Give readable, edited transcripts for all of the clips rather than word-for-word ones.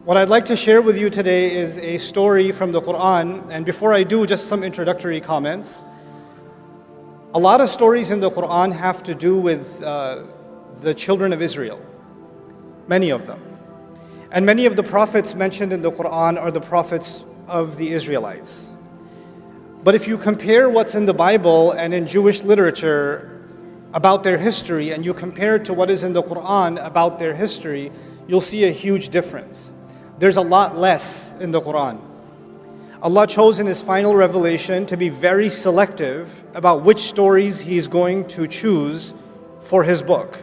What I'd like to share with you today is a story from the Quran, and before I do, just some introductory comments. A lot of stories in the Quran have to do with the children of Israel, many of them. And many of the prophets mentioned in the Quran are the prophets of the Israelites. But if you compare what's in the Bible and in Jewish literature about their history, and you compare it to what is in the Quran about their history, you'll see a huge difference. There's a lot less in the Quran. Allah chose in His final revelation to be very selective about which stories He's going to choose for His book.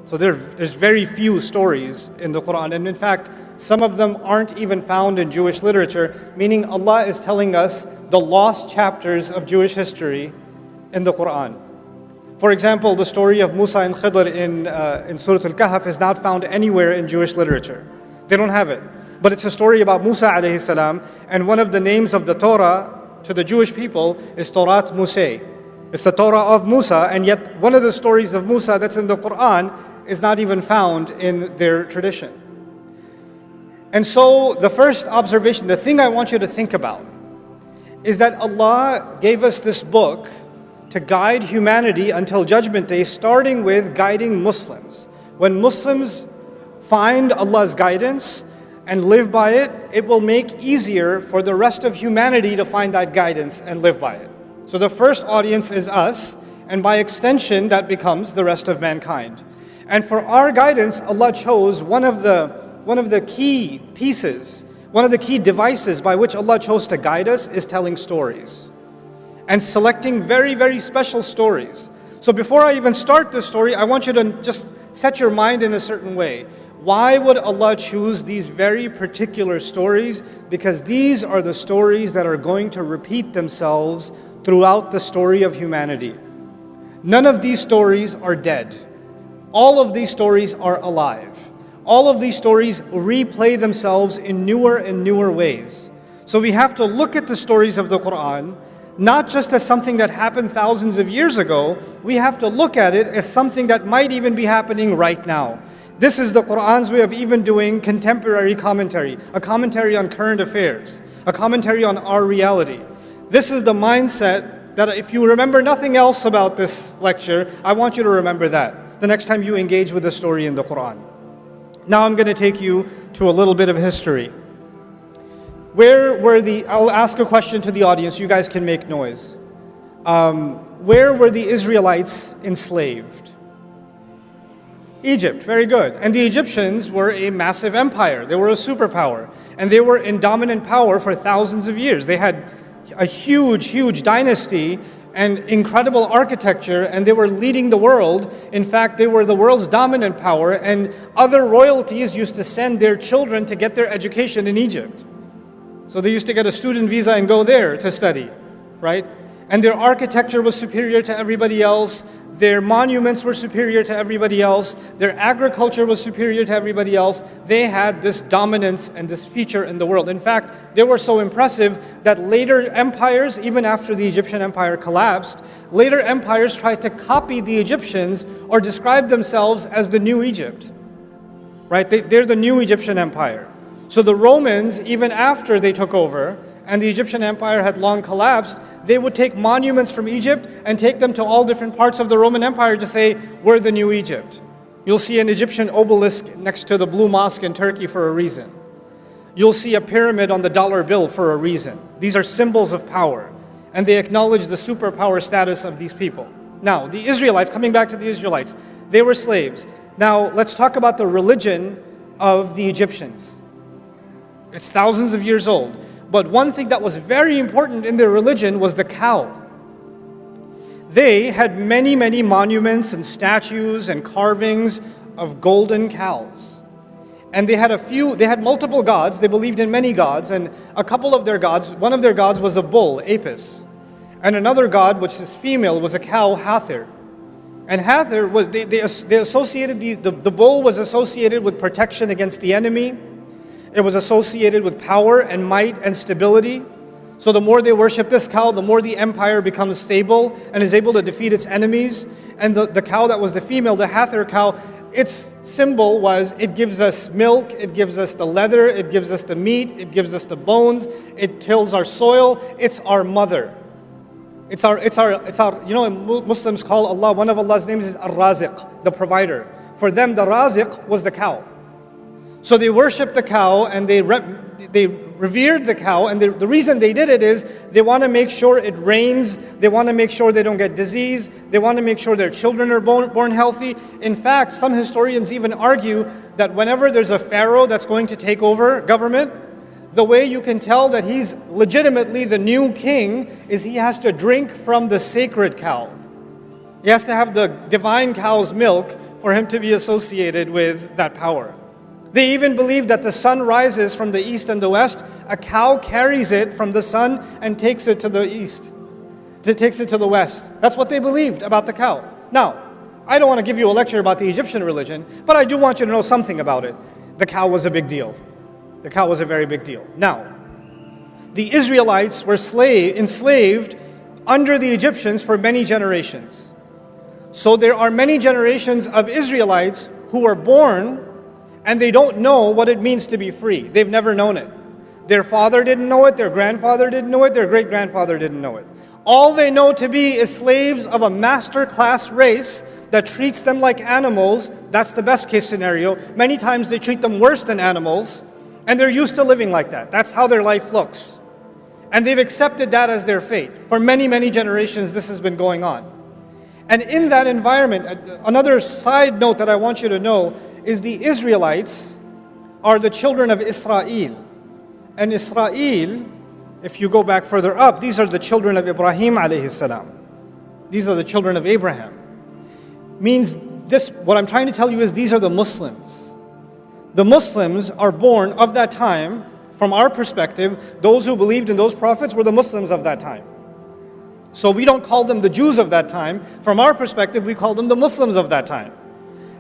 So there's very few stories in the Quran. And in fact, some of them aren't even found in Jewish literature, meaning Allah is telling us the lost chapters of Jewish history in the Quran. For example, the story of Musa and Khidr in Surah Al-Kahf is not found anywhere in Jewish literature. They don't have it. But it's a story about Musa alayhi salam, and one of the names of the Torah to the Jewish people is Torat Musa. It's the Torah of Musa, and yet one of the stories of Musa that's in the Quran is not even found in their tradition. And so the first observation, the thing I want you to think about, is that Allah gave us this book to guide humanity until Judgment Day, starting with guiding Muslims. When Muslims find Allah's guidance and live by it, it will make easier for the rest of humanity to find that guidance and live by it. So the first audience is us, and by extension, that becomes the rest of mankind. And for our guidance, Allah chose one of the key pieces, one of the key devices by which Allah chose to guide us is telling stories and selecting very, very special stories. So before I even start this story, I want you to just set your mind in a certain way. Why would Allah choose these very particular stories? Because these are the stories that are going to repeat themselves throughout the story of humanity. None of these stories are dead. All of these stories are alive. All of these stories replay themselves in newer and newer ways. So we have to look at the stories of the Quran not just as something that happened thousands of years ago. We have to look at it as something that might even be happening right now. This is the Quran's way of even doing contemporary commentary, a commentary on current affairs, a commentary on our reality. This is the mindset that if you remember nothing else about this lecture, I want you to remember that the next time you engage with a story in the Quran. Now I'm going to take you to a little bit of history. I'll ask a question to the audience, you guys can make noise. Where were the Israelites enslaved? Egypt, very good. And the Egyptians were a massive empire. They were a superpower. And they were in dominant power for thousands of years. They had a huge, huge dynasty and incredible architecture, and they were leading the world. In fact, they were the world's dominant power, and other royalties used to send their children to get their education in Egypt. So they used to get a student visa and go there to study, right? And their architecture was superior to everybody else. Their monuments were superior to everybody else. Their agriculture was superior to everybody else. They had this dominance and this feature in the world. In fact, they were so impressive that later empires, even after the Egyptian empire collapsed, later empires tried to copy the Egyptians or describe themselves as the new Egypt, right? They're the new Egyptian empire. So the Romans, even after they took over, and the Egyptian empire had long collapsed, they would take monuments from Egypt and take them to all different parts of the Roman Empire to say, we're the new Egypt. You'll see an Egyptian obelisk next to the Blue Mosque in Turkey for a reason. You'll see a pyramid on the dollar bill for a reason. These are symbols of power, and they acknowledge the superpower status of these people. Now, the Israelites, coming back to the Israelites, they were slaves. Now, let's talk about the religion of the Egyptians. It's thousands of years old. But one thing that was very important in their religion was the cow. They had many, many monuments and statues and carvings of golden cows. And they had multiple gods. They believed in many gods, and a couple of their gods, one of their gods was a bull, Apis. And another god, which is female, was a cow, Hathor. And Hathor was, they associated, the bull was associated with protection against the enemy. It was associated with power and might and stability. So the more they worship this cow, the more the empire becomes stable and is able to defeat its enemies. And the cow that was the female, the Hathor cow, its symbol was it gives us milk, it gives us the leather, it gives us the meat, it gives us the bones, it tills our soil, it's our mother. It's our, you know, Muslims call Allah, one of Allah's names is Ar-Raziq, the provider. For them, the Raziq was the cow. So they worshipped the cow and they revered the cow, and the reason they did it is they want to make sure it rains, they want to make sure they don't get disease, they want to make sure their children are born healthy. In fact, some historians even argue that whenever there's a pharaoh that's going to take over government, the way you can tell that he's legitimately the new king is he has to drink from the sacred cow. He has to have the divine cow's milk for him to be associated with that power. They even believe that the sun rises from the east and the west. A cow carries it from the sun and takes it to the east. It takes it to the west. That's what they believed about the cow. Now, I don't want to give you a lecture about the Egyptian religion, but I do want you to know something about it. The cow was a big deal. The cow was a very big deal. Now, the Israelites were enslaved under the Egyptians for many generations. So there are many generations of Israelites who were born and they don't know what it means to be free. They've never known it. Their father didn't know it, their grandfather didn't know it, their great-grandfather didn't know it. All they know to be is slaves of a master class race that treats them like animals. That's the best case scenario. Many times they treat them worse than animals, and they're used to living like that. That's how their life looks. And they've accepted that as their fate. For many, many generations, this has been going on. And in that environment, another side note that I want you to know is the Israelites are the children of Israel. And Israel, if you go back further up, these are the children of Ibrahim alayhi salam. These are the children of Abraham. Means this, what I'm trying to tell you is these are the Muslims. The Muslims are born of that time. From our perspective, those who believed in those prophets were the Muslims of that time. So we don't call them the Jews of that time. From our perspective, we call them the Muslims of that time.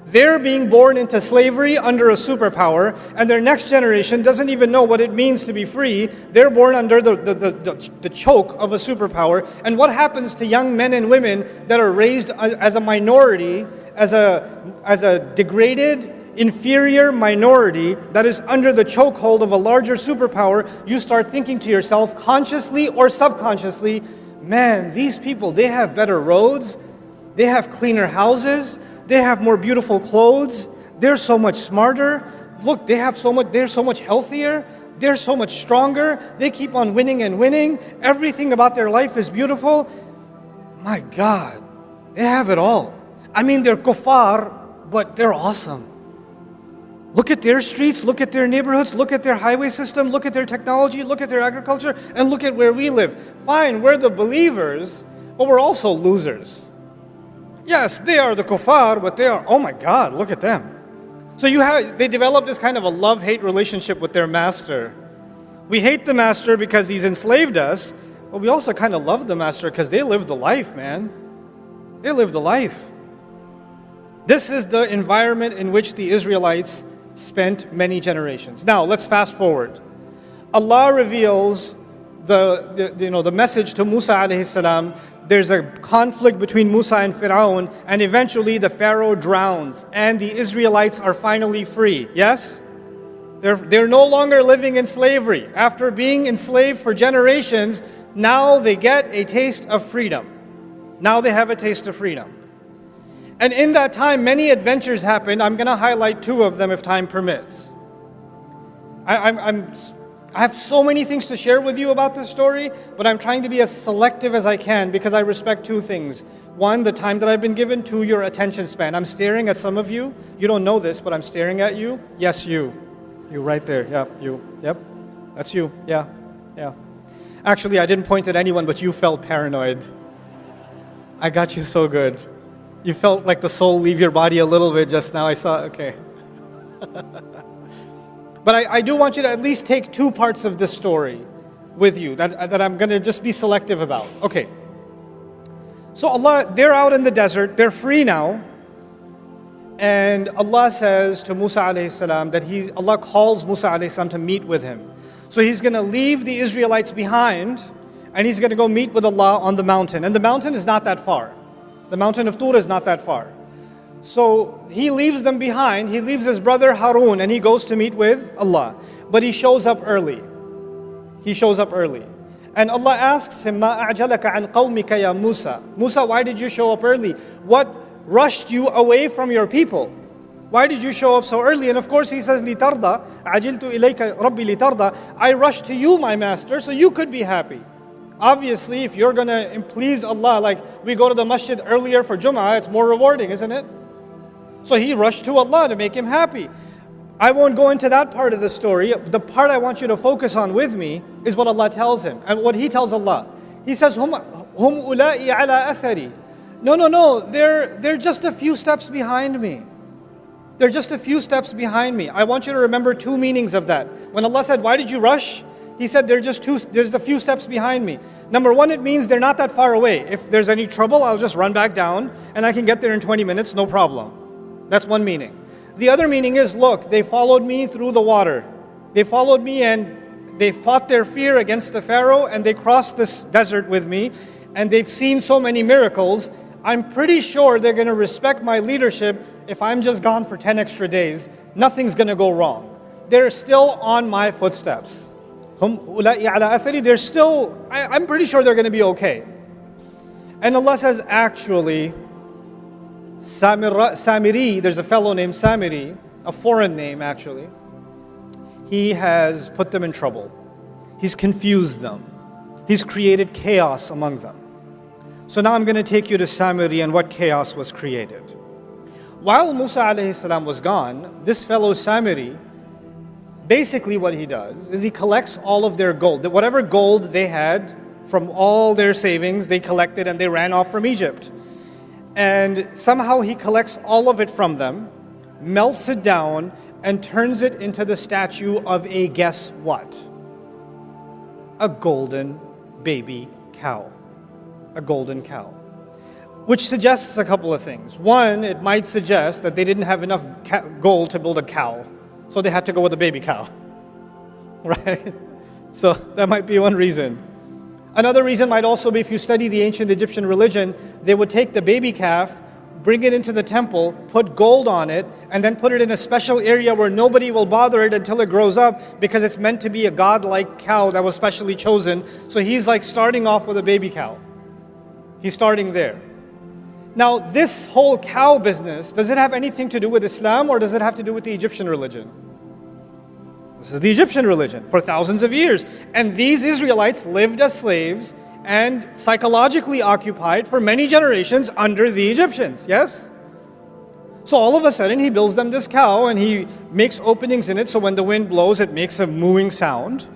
They're being born into slavery under a superpower, and their next generation doesn't even know what it means to be free. They're born under the choke of a superpower. And what happens to young men and women that are raised as a minority, as a degraded, inferior minority that is under the chokehold of a larger superpower? You start thinking to yourself, consciously or subconsciously, man, these people, they have better roads, they have cleaner houses, they have more beautiful clothes, they're so much smarter, look, they're so much healthier, they're so much stronger, they keep on winning and winning, everything about their life is beautiful. My God, they have it all. I mean, they're kuffar, but they're awesome. Look at their streets, look at their neighborhoods, look at their highway system, look at their technology, look at their agriculture, and look at where we live. Fine, we're the believers, but we're also losers. Yes, they are the kuffar, but they are, oh my God, look at them. So they develop this kind of a love-hate relationship with their master. We hate the master because he's enslaved us, but we also kind of love the master because they live the life, man. They live the life. This is the environment in which the Israelites spent many generations. Now, let's fast forward. Allah reveals the message to Musa alayhi salam. There's a conflict between Musa and Fir'aun, and eventually the Pharaoh drowns, and the Israelites are finally free. Yes? They're no longer living in slavery. After being enslaved for generations, now they get a taste of freedom. Now they have a taste of freedom. And in that time, many adventures happened. I'm going to highlight two of them if time permits. I have so many things to share with you about this story, but I'm trying to be as selective as I can because I respect two things. One, the time that I've been given. Two, your attention span. I'm staring at some of you. You don't know this, but I'm staring at you. Yes, you. You right there. Yeah, you. Yep. That's you. Yeah. Yeah. Actually, I didn't point at anyone, but you felt paranoid. I got you so good. You felt like the soul leave your body a little bit just now. I saw, okay. But I do want you to at least take two parts of this story with you that I'm going to just be selective about. Okay. So Allah, they're out in the desert. They're free now. And Allah says to Musa alayhi salam that Allah calls Musa alayhi salam to meet with him. So he's going to leave the Israelites behind and he's going to go meet with Allah on the mountain. And the mountain is not that far. The mountain of Tur is not that far. So he leaves them behind. He leaves his brother Harun and he goes to meet with Allah. But he shows up early. He shows up early. And Allah asks him, مَا أَعْجَلَكَ عَنْ قَوْمِكَ يَا Musa. Musa, why did you show up early? What rushed you away from your people? Why did you show up so early? And of course he says, لِتَرْضَى عَجِلْتُ إِلَيْكَ رَبِّي لِتَرْضَى. I rushed to you, my master, so you could be happy. Obviously, if you're going to please Allah, like we go to the masjid earlier for Jum'ah, it's more rewarding, isn't it? So he rushed to Allah to make him happy. I won't go into that part of the story. The part I want you to focus on with me is what Allah tells him. And what he tells Allah. He says, Hum ula'i ala athari. No, they're just a few steps behind me. They're just a few steps behind me. I want you to remember two meanings of that. When Allah said, why did you rush? He said, there's a few steps behind me. Number one, it means they're not that far away. If there's any trouble, I'll just run back down and I can get there in 20 minutes, no problem. That's one meaning. The other meaning is, look, they followed me through the water. They followed me and they fought their fear against the Pharaoh and they crossed this desert with me and they've seen so many miracles. I'm pretty sure they're going to respect my leadership if I'm just gone for 10 extra days. Nothing's going to go wrong. They're still on my footsteps. They're still, I'm pretty sure they're going to be okay. And Allah says, actually, Samiri, there's a fellow named Samiri, a foreign name actually. He has put them in trouble. He's confused them. He's created chaos among them. So now I'm going to take you to Samiri and what chaos was created. While Musa alayhi salam was gone, this fellow Samiri, basically what he does is he collects all of their gold. Whatever gold they had from all their savings, they collected and they ran off from Egypt. And somehow he collects all of it from them, melts it down, and turns it into the statue of a guess what? A golden baby cow. A golden cow. Which suggests a couple of things. One, it might suggest that they didn't have enough gold to build a cow, so they had to go with a baby cow. Right? So that might be one reason. Another reason might also be, if you study the ancient Egyptian religion, they would take the baby calf, bring it into the temple, put gold on it, and then put it in a special area where nobody will bother it until it grows up, because it's meant to be a godlike cow that was specially chosen. So he's like starting off with a baby cow. He's starting there. Now, this whole cow business, does it have anything to do with Islam or does it have to do with the Egyptian religion? This is the Egyptian religion for thousands of years. And these Israelites lived as slaves and psychologically occupied for many generations under the Egyptians, yes? So all of a sudden he builds them this cow and he makes openings in it so when the wind blows it makes a mooing sound.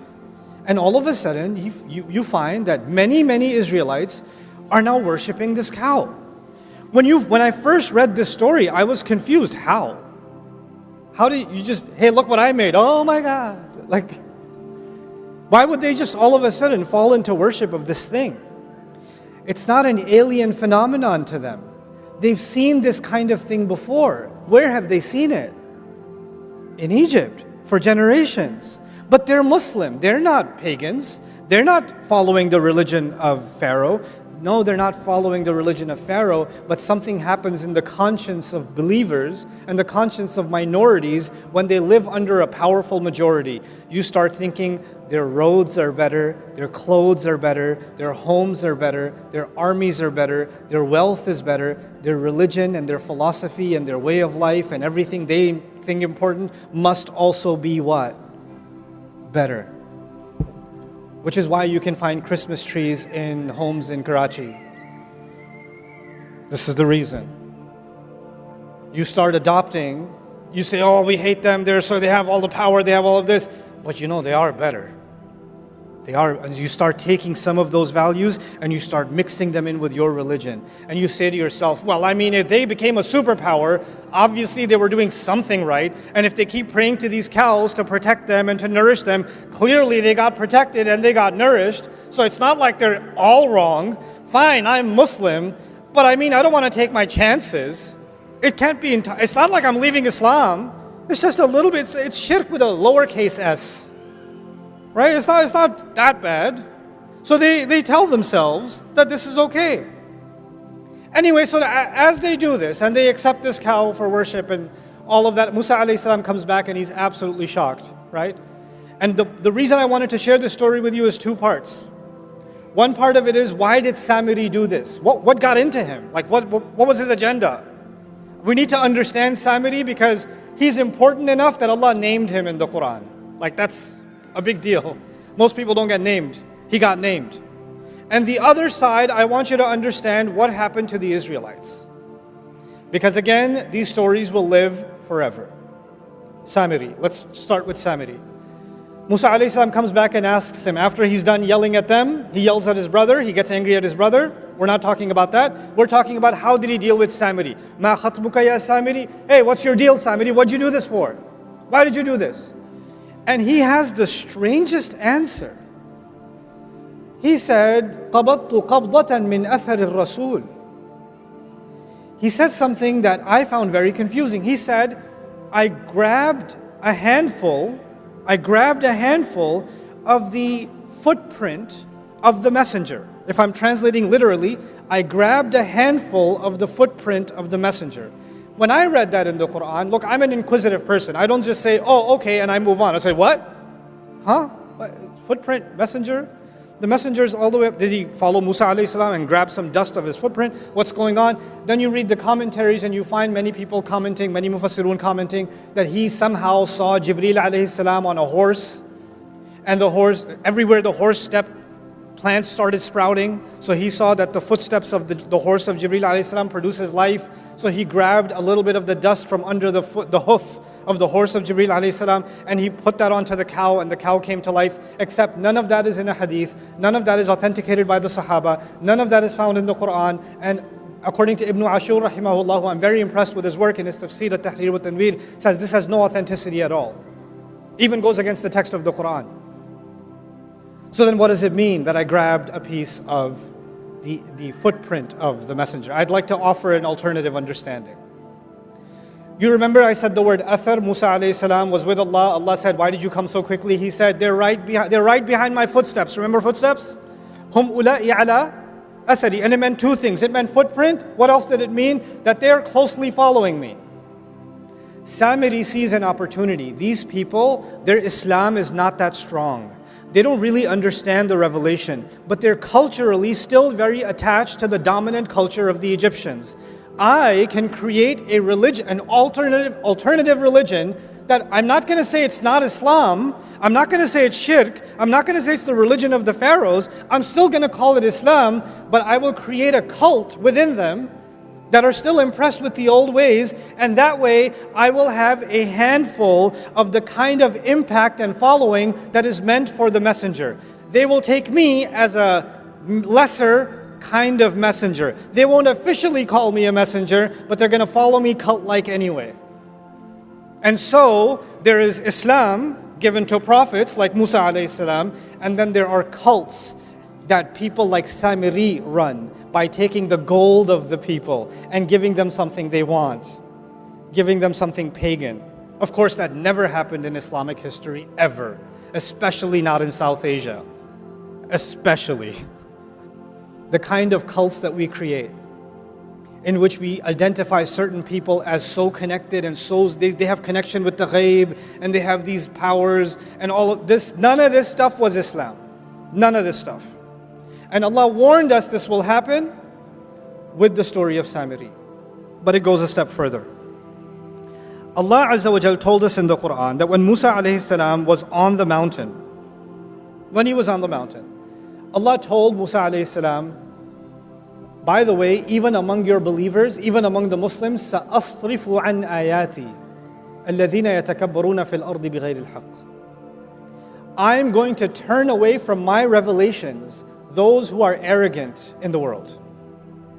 And all of a sudden you find that many Israelites are now worshiping this cow. When I first read this story, I was confused. How? How do you just, hey, look what I made. Oh my God. Like, why would they just all of a sudden fall into worship of this thing? It's not an alien phenomenon to them. They've seen this kind of thing before. Where have they seen it? In Egypt, for generations. But they're Muslim. They're not pagans. They're not following the religion of Pharaoh. No, they're not following the religion of Pharaoh, but something happens in the conscience of believers and the conscience of minorities when they live under a powerful majority. You start thinking their roads are better, their clothes are better, their homes are better, their armies are better, their wealth is better, their religion and their philosophy and their way of life and everything they think important must also be what? Better. Which is why you can find Christmas trees in homes in Karachi. This is the reason. You start adopting, you say, oh, we hate them, they have all the power, they have all of this. But you know, they are better. They are, and you start taking some of those values and you start mixing them in with your religion. And you say to yourself, well, I mean, if they became a superpower, obviously they were doing something right. And if they keep praying to these cows to protect them and to nourish them, clearly they got protected and they got nourished. So it's not like they're all wrong. Fine, I'm Muslim, but I mean, I don't want to take my chances. It can't be, it's not like I'm leaving Islam. It's just a little bit, it's shirk with a lowercase s. Right? It's not that bad. So they tell themselves that this is okay. Anyway, so as they do this, and they accept this cow for worship and all of that, Musa alayhi salam comes back and he's absolutely shocked, right? And the reason I wanted to share this story with you is two parts. One part of it is, why did Samiri do this? What got into him? Like, what was his agenda? We need to understand Samiri because he's important enough that Allah named him in the Quran. Like, that's a big deal. Most people don't get named. He got named. And the other side, I want you to understand what happened to the Israelites. Because again, these stories will live forever. Samiri. Let's start with Samiri. Musa alayhi salam comes back and asks him, after he's done yelling at them, he yells at his brother, he gets angry at his brother. We're not talking about that. We're talking about how did he deal with Samiri. Ma khatbuka ya Samiri? Hey, what's your deal, Samiri? What'd you do this for? Why did you do this? And he has the strangest answer. He said, قَبَضْتُ قَبْضَةً مِّنْ أَثَرِ الرَّسُولِ. He said something that I found very confusing. He said, I grabbed a handful of the footprint of the messenger. If I'm translating literally, I grabbed a handful of the footprint of the messenger. When I read that in the Quran, look, I'm an inquisitive person. I don't just say, oh, okay, and I move on. I say, what? Huh? What? Footprint, messenger? The messenger's all the way up. Did he follow Musa alayhi salam and grab some dust of his footprint? What's going on? Then you read the commentaries and you find many people commenting, many mufassirun commenting, that he somehow saw Jibreel alayhi salam on a horse. And the horse, everywhere the horse stepped, plants started sprouting. So he saw that the footsteps of the horse of Jibreel alayhi salam produces life. So he grabbed a little bit of the dust from under the hoof of the horse of Jibreel alayhi salam, and he put that onto the cow, and the cow came to life. Except none of that is in a hadith, none of that is authenticated by the Sahaba, none of that is found in the Quran. And according to Ibn Ashur rahimahullah, I'm very impressed with his work in his tafsir at-Tahrir wa Tanwir, says this has no authenticity at all. Even goes against the text of the Quran. So then what does it mean that I grabbed a piece of the footprint of the messenger? I'd like to offer an alternative understanding. You remember I said the word athar. Musa alayhi salam was with Allah. Allah said, why did you come so quickly? He said, they're right behind my footsteps. Remember footsteps? Hum ula'i ala athari. And it meant two things. It meant footprint. What else did it mean? That they're closely following me. Samiri sees an opportunity. These people, their Islam is not that strong. They don't really understand the revelation, but they're culturally still very attached to the dominant culture of the Egyptians. I can create a religion, an alternative religion that I'm not going to say it's not Islam, I'm not going to say it's shirk, I'm not going to say it's the religion of the pharaohs, I'm still going to call it Islam, but I will create a cult within them that are still impressed with the old ways, and that way I will have a handful of the kind of impact and following that is meant for the messenger. They will take me as a lesser kind of messenger. They won't officially call me a messenger, but they're going to follow me cult-like anyway. And so there is Islam given to prophets like Musa alayhi salam, and then there are cults that people like Samiri run by taking the gold of the people and giving them something they want, giving them something pagan. Of course, that never happened in Islamic history, ever, especially not in South Asia, especially. The kind of cults that we create, in which we identify certain people as so connected and so they have connection with the ghaib and they have these powers and all of this. None of this stuff was Islam. None of this stuff. And Allah warned us this will happen with the story of Samiri. But it goes a step further. Allah Azza wa Jal told us in the Quran that when Musa alayhi salam was on the mountain, when he was on the mountain, Allah told Musa alayhi salam, by the way, even among your believers, even among the Muslims, سَأَصْرِفُ عَنْ آيَاتِي الَّذِينَ يَتَكَبَّرُونَ فِي الْأَرْضِ بِغَيْرِ الْحَقِّ. I'm going to turn away from my revelations those who are arrogant in the world,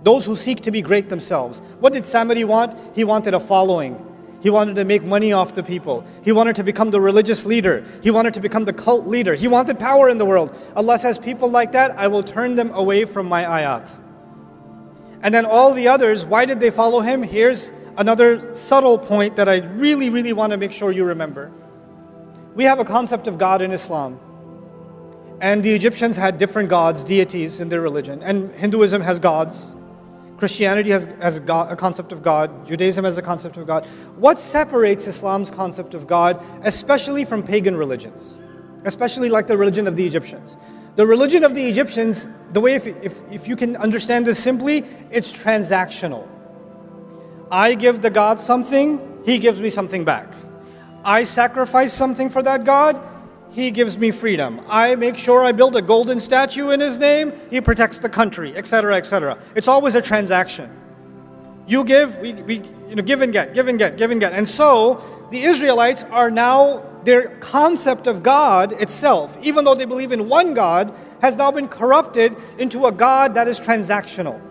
those who seek to be great themselves. What did Samiri want? He wanted a following. He wanted to make money off the people. He wanted to become the religious leader. He wanted to become the cult leader. He wanted power in the world. Allah says, people like that, I will turn them away from my ayat. And then all the others, why did they follow him? Here's another subtle point that I really, really want to make sure you remember. We have a concept of God in Islam. And the Egyptians had different gods, deities in their religion. And Hinduism has gods. Christianity has a concept of God. Judaism has a concept of God. What separates Islam's concept of God, especially from pagan religions? Especially like the religion of the Egyptians. The religion of the Egyptians, the way, if you can understand this simply, it's transactional. I give the God something, he gives me something back. I sacrifice something for that God, he gives me freedom. I make sure I build a golden statue in his name, he protects the country, etc., etc. It's always a transaction. You give, we give and get, give and get, give and get. And so, the Israelites are now, their concept of God itself, even though they believe in one God, has now been corrupted into a God that is transactional.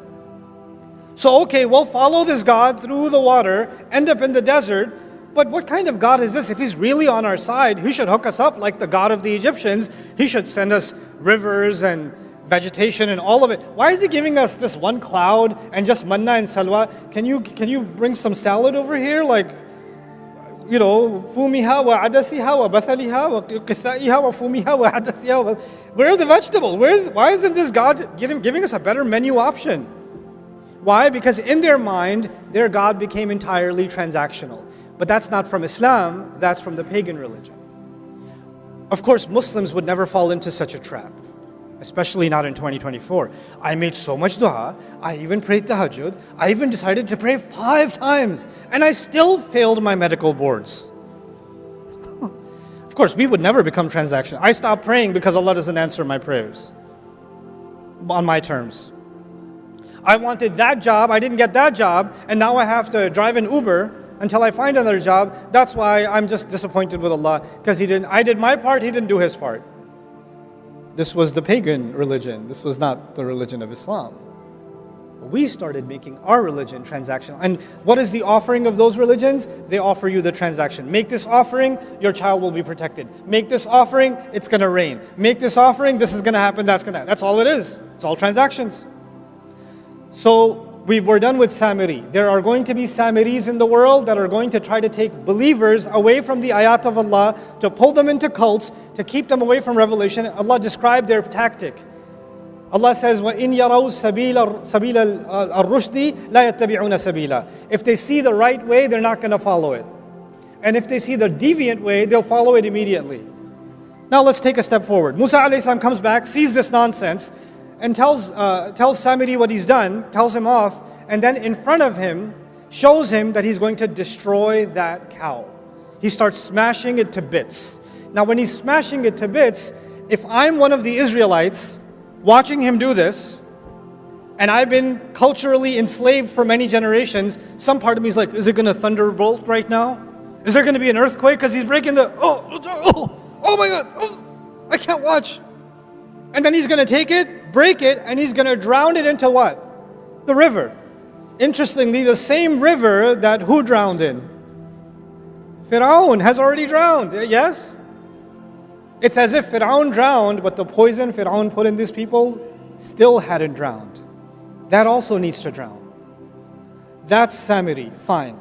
So, okay, we'll follow this God through the water, end up in the desert, but what kind of God is this? If he's really on our side, he should hook us up like the God of the Egyptians. He should send us rivers and vegetation and all of it. Why is he giving us this one cloud and just manna and salwa? Can you bring some salad over here? Like, fumiha wa adasiha wa bathaliha wa qithaiha wa fumiha wa adasiha. Where are the vegetables? Why isn't this God giving us a better menu option? Why? Because in their mind, their God became entirely transactional. But that's not from Islam, that's from the pagan religion. Of course, Muslims would never fall into such a trap, especially not in 2024. I made so much dua, I even prayed tahajjud, I even decided to pray 5 times, and I still failed my medical boards. Of course, we would never become transactional. I stopped praying because Allah doesn't answer my prayers on my terms. I wanted that job, I didn't get that job, and now I have to drive an Uber until I find another job. That's why I'm just disappointed with Allah, because I did my part, he didn't do his part. This was the pagan religion. This was not the religion of Islam. We started making our religion transactional. And what is the offering of those religions? They offer you the transaction. Make this offering, your child will be protected. Make this offering, it's going to rain. Make this offering, this is going to happen, that's going to happen. That's all it is. It's all transactions. So we're done with Samiri. There are going to be Samiris in the world that are going to try to take believers away from the ayat of Allah, to pull them into cults, to keep them away from revelation. Allah described their tactic. Allah says, وَإِنْ يَرَوْا سَبِيلَ الرُّشْدِ لَا يَتَّبِعُونَ سَبِيلًا. If they see the right way, they're not going to follow it. And if they see the deviant way, they'll follow it immediately. Now let's take a step forward. Musa alayhi salam comes back, sees this nonsense, and tells Samiri what he's done, tells him off, and then in front of him, shows him that he's going to destroy that cow. He starts smashing it to bits. Now when he's smashing it to bits, if I'm one of the Israelites watching him do this, and I've been culturally enslaved for many generations, some part of me is like, is it going to thunderbolt right now? Is there going to be an earthquake? Because he's breaking oh my God, I can't watch. And then he's going to take it, break it, and he's going to drown it into what? The river. Interestingly, the same river that who drowned in? Fir'aun has already drowned, yes? It's as if Fir'aun drowned, but the poison Fir'aun put in these people still hadn't drowned. That also needs to drown. That's Samiri, fine.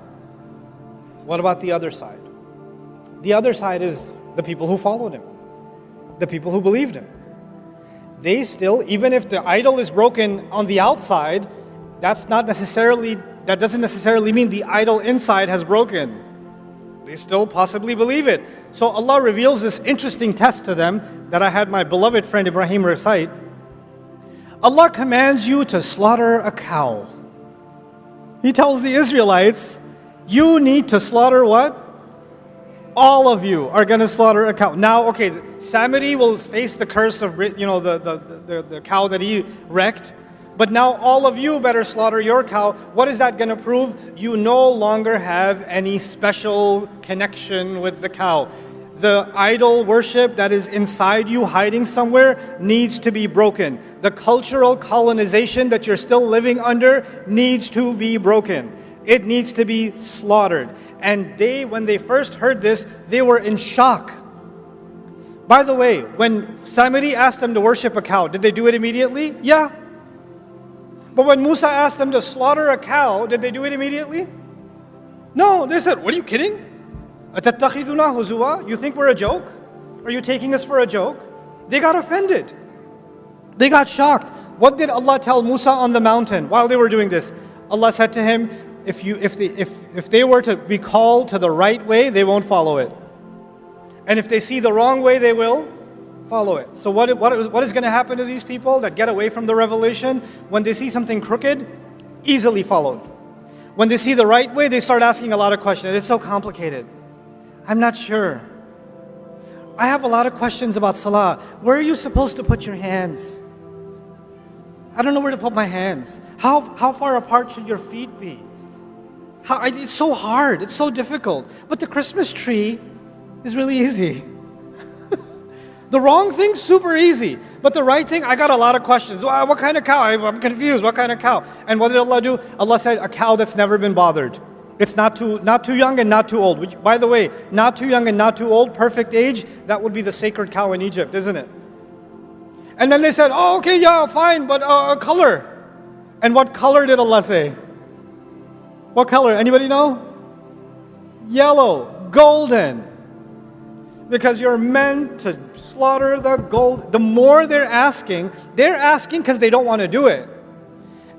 What about the other side? The other side is the people who followed him, the people who believed him. They still, even if the idol is broken on the outside, that doesn't necessarily mean the idol inside has broken. They still possibly believe it. So Allah reveals this interesting test to them that I had my beloved friend Ibrahim recite. Allah commands you to slaughter a cow. He tells the Israelites, you need to slaughter what? All of you are going to slaughter a cow. Now, okay, Samiri will face the curse of the cow that he wrecked. But now all of you better slaughter your cow. What is that going to prove? You no longer have any special connection with the cow. The idol worship that is inside you, hiding somewhere, needs to be broken. The cultural colonization that you're still living under needs to be broken. It needs to be slaughtered. And when they first heard this, they were in shock. By the way, when Samiri asked them to worship a cow, did they do it immediately? Yeah. But when Musa asked them to slaughter a cow, did they do it immediately? No, they said, what are you kidding? أَتَتَّخِذُنَا هُزُوًا? You think we're a joke? Are you taking us for a joke? They got offended. They got shocked. What did Allah tell Musa on the mountain while they were doing this? Allah said to him, if they were to be called to the right way, they won't follow it. And if they see the wrong way, they will follow it. So what is going to happen to these people that get away from the revelation? When they see something crooked, easily followed. When they see the right way, they start asking a lot of questions. It's so complicated. I'm not sure. I have a lot of questions about salah. Where are you supposed to put your hands? I don't know where to put my hands. How far apart should your feet be? It's so hard. It's so difficult. But the Christmas tree is really easy. The wrong thing's super easy. But the right thing, I got a lot of questions. What kind of cow? I'm confused. What kind of cow? And what did Allah do? Allah said, a cow that's never been bothered. It's not too young and not too old. Which, by the way, not too young and not too old, perfect age, that would be the sacred cow in Egypt, isn't it? And then they said, oh, okay, yeah, fine, but color. And what color did Allah say? What color? Anybody know? Yellow, golden. Because you're meant to slaughter the gold. The more they're asking because they don't want to do it.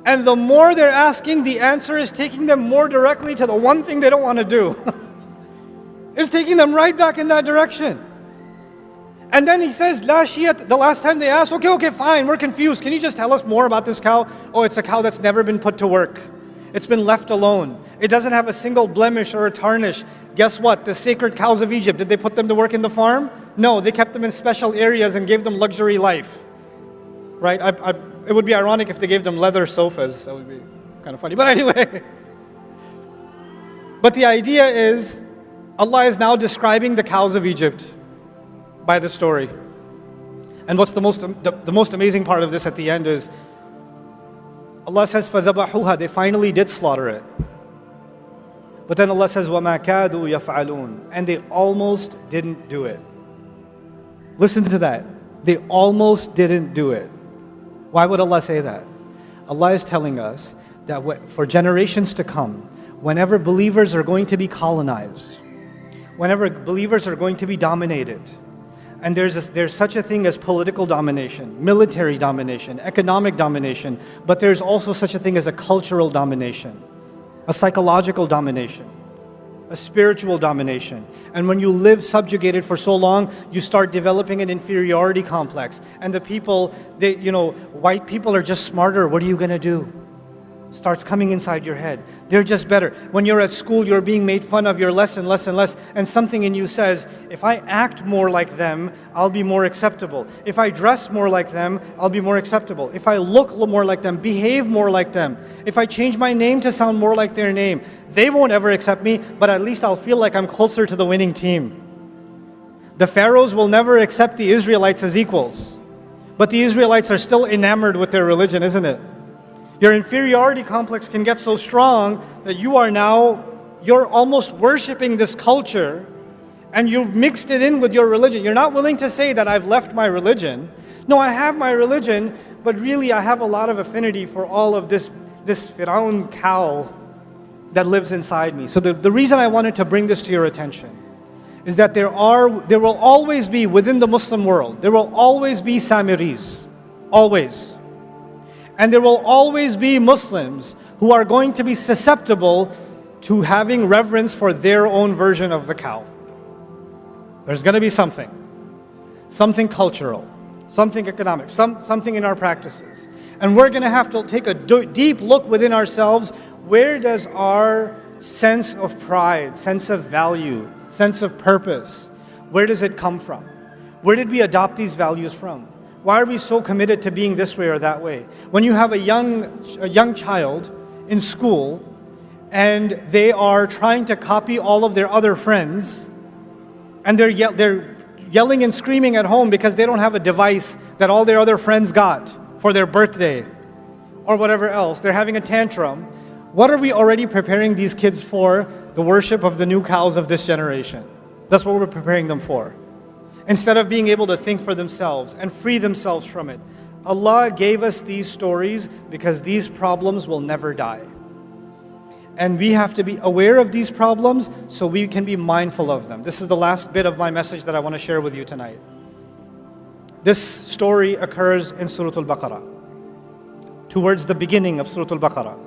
And the more they're asking, the answer is taking them more directly to the one thing they don't want to do. It's taking them right back in that direction. And then he says, La shiyat, the last time they asked, okay, fine, we're confused. Can you just tell us more about this cow? Oh, it's a cow that's never been put to work. It's been left alone. It doesn't have a single blemish or a tarnish. Guess what? The sacred cows of Egypt, did they put them to work in the farm? No, they kept them in special areas and gave them luxury life. Right? It would be ironic if they gave them leather sofas. That would be kind of funny. But anyway. But the idea is, Allah is now describing the cows of Egypt by the story. And what's the most amazing part of this at the end is, Allah says, فَذَبَحُوهَا, they finally did slaughter it. But then Allah says, وَمَا كَادُوا يَفْعَلُونَ, and they almost didn't do it. Listen to that. They almost didn't do it. Why would Allah say that? Allah is telling us that for generations to come, whenever believers are going to be colonized, whenever believers are going to be dominated, and there's such a thing as political domination, military domination, economic domination, but there's also such a thing as a cultural domination, a psychological domination, a spiritual domination. And when you live subjugated for so long, you start developing an inferiority complex. And the people, white people are just smarter. What are you going to do? Starts coming inside your head. They're just better. When you're at school, you're being made fun of. You're less and less and less. And something in you says, if I act more like them, I'll be more acceptable. If I dress more like them, I'll be more acceptable. If I look more like them, behave more like them. If I change my name to sound more like their name, they won't ever accept me, but at least I'll feel like I'm closer to the winning team. The pharaohs will never accept the Israelites as equals. But the Israelites are still enamored with their religion, isn't it? Your inferiority complex can get so strong that you're almost worshiping this culture and you've mixed it in with your religion. You're not willing to say that I've left my religion. No, I have my religion, but really I have a lot of affinity for all of this Firaun cow that lives inside me. So the reason I wanted to bring this to your attention is that there will always be, within the Muslim world, there will always be Samiris. Always. And there will always be Muslims who are going to be susceptible to having reverence for their own version of the cow. There's going to be something cultural, something economic, something in our practices. And we're going to have to take a deep look within ourselves. Where does our sense of pride, sense of value, sense of purpose, where does it come from? Where did we adopt these values from? Why are we so committed to being this way or that way? When you have a young child in school and they are trying to copy all of their other friends and they're yelling and screaming at home because they don't have a device that all their other friends got for their birthday or whatever else, they're having a tantrum. What are we already preparing these kids for? The worship of the new cows of this generation. That's what we're preparing them for. Instead of being able to think for themselves and free themselves from it. Allah gave us these stories because these problems will never die. And we have to be aware of these problems so we can be mindful of them. This is the last bit of my message that I want to share with you tonight. This story occurs in Surah Al-Baqarah. towards the beginning of Surah Al-Baqarah.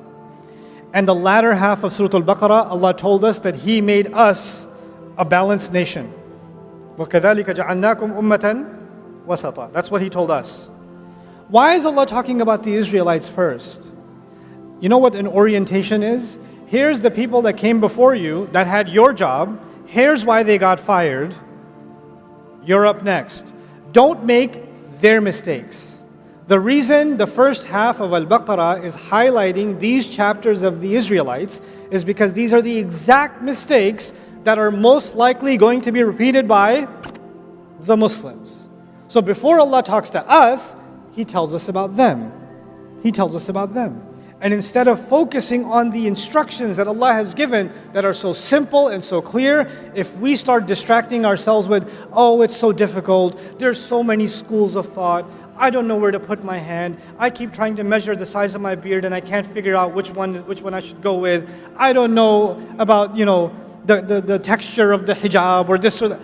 And the latter half of Surah Al-Baqarah, Allah told us that He made us a balanced nation. وَكَذَلِكَ جَعَلْنَاكُمْ أُمَّةً وَسَطًا. That's what He told us. Why is Allah talking about the Israelites first? You know what an orientation is? Here's the people that came before you that had your job. Here's why they got fired. You're up next. Don't make their mistakes. The reason the first half of Al-Baqarah is highlighting these chapters of the Israelites is because these are the exact mistakes that are most likely going to be repeated by the Muslims. So before Allah talks to us, He tells us about them. He tells us about them. And instead of focusing on the instructions that Allah has given that are so simple and so clear, if we start distracting ourselves with, oh, it's so difficult, there's so many schools of thought, I don't know where to put my hand, I keep trying to measure the size of my beard and I can't figure out which one I should go with, I don't know about, the texture of the hijab or this or that.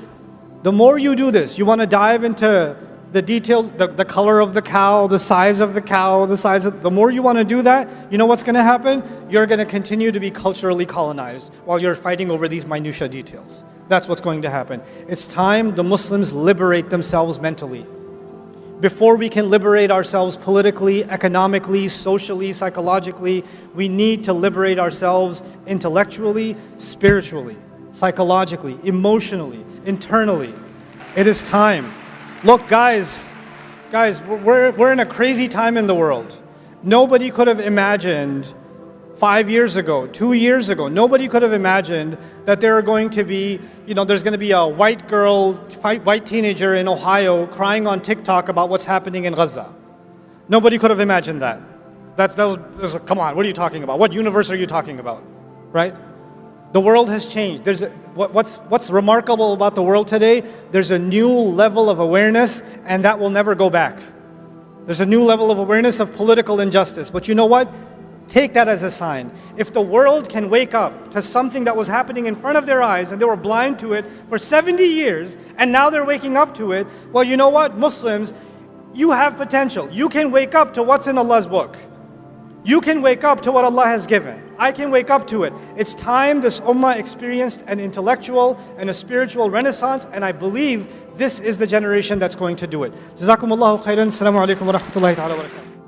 The more you do this, you want to dive into the details, the color of the cow, the size of the cow, the more you want to do that, you know what's going to happen? You're going to continue to be culturally colonized while you're fighting over these minutiae details. That's what's going to happen. It's time the Muslims liberate themselves mentally. Before we can liberate ourselves politically, economically, socially, psychologically, we need to liberate ourselves intellectually, spiritually, psychologically, emotionally, internally. It is time. Look, guys, we're in a crazy time in the world. Nobody could have imagined 5 years ago, 2 years ago, nobody could have imagined that there are going to be, there's going to be a white teenager in Ohio crying on TikTok about what's happening in Gaza. Nobody could have imagined that. That was come on, what are you talking about? What universe are you talking about? Right? The world has changed. What's remarkable about the world today? There's a new level of awareness, and that will never go back. There's a new level of awareness of political injustice. But you know what? Take that as a sign. If the world can wake up to something that was happening in front of their eyes and they were blind to it for 70 years, and now they're waking up to it, well, you know what? Muslims, you have potential. You can wake up to what's in Allah's book. You can wake up to what Allah has given. I can wake up to it. It's time this ummah experienced an intellectual and a spiritual renaissance, and I believe this is the generation that's going to do it. Jazakumullahu khairan. Assalamu alaikum wa rahmatullahi wa barakatuh.